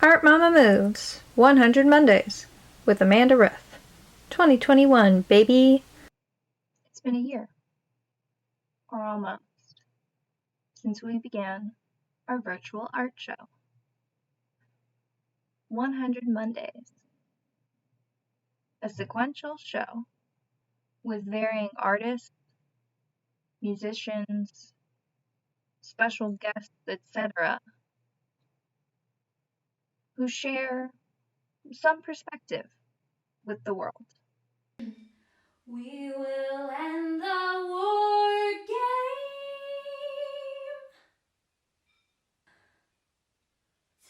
Art Mama Moves 100 Mondays with Amanda Ruth. 2021, baby. It's been a year, or almost, since we began our virtual art show. 100 Mondays. A sequential show with varying artists, musicians, special guests, etc., who share some perspective with the world. We will end the war game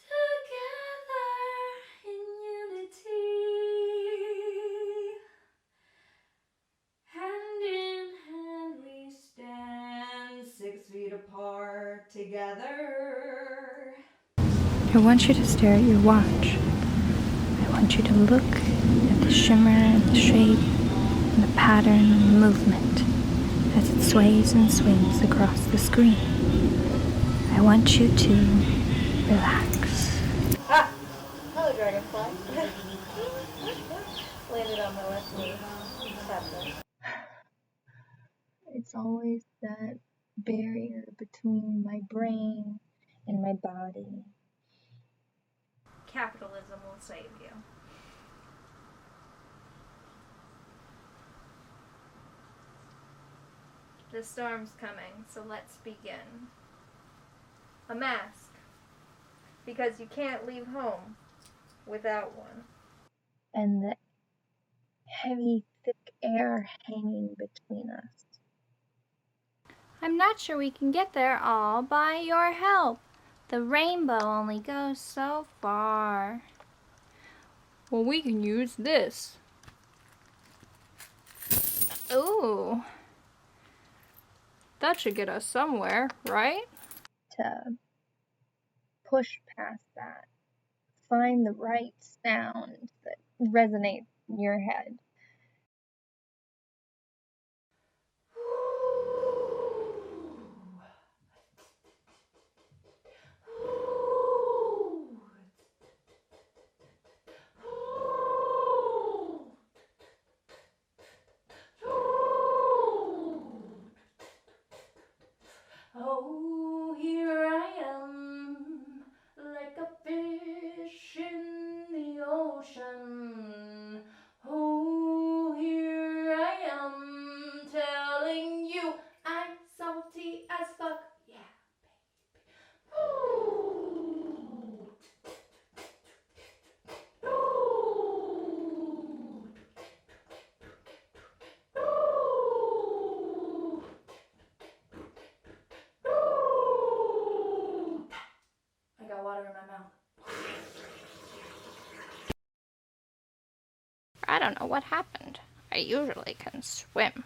together in unity. Hand in hand we stand 6 feet apart together. I want you to stare at your watch. I want you to look at the shimmer and the shape and the pattern and the movement as it sways and swings across the screen. I want you to relax. Hello, dragonfly. Landed on my left knee. It's always that barrier between my brain and my body. Capitalism will save you. The storm's coming, so let's begin. A mask, because you can't leave home without one. And the heavy, thick air hanging between us. I'm not sure we can get there all by your help. The rainbow only goes so far. Well, we can use this. Ooh. That should get us somewhere, right? To push past that. Find the right sound that resonates in your head. Oh, here I am, like a fish in the ocean. Oh, here I am, telling you I'm salty as fuck. Yeah, baby. Ooh. I got water in my mouth. I don't know what happened. I usually can swim.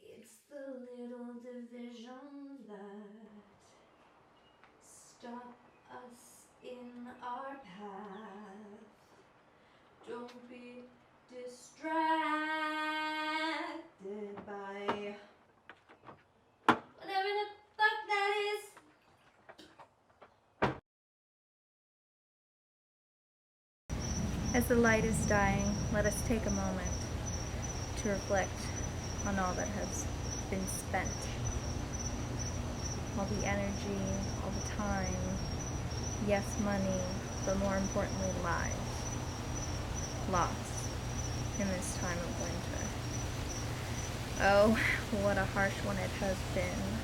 It's the little divisions that stop us in our path. Don't be distracted by whatever the fuck that is. As the light is dying, let us take a moment to reflect on all that has been spent. All the energy, all the time, yes, money, but more importantly, lives lost in this time of winter. Oh, what a harsh one it has been,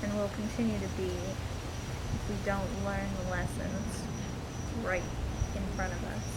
and will continue to be if we don't learn the lessons right in front of us.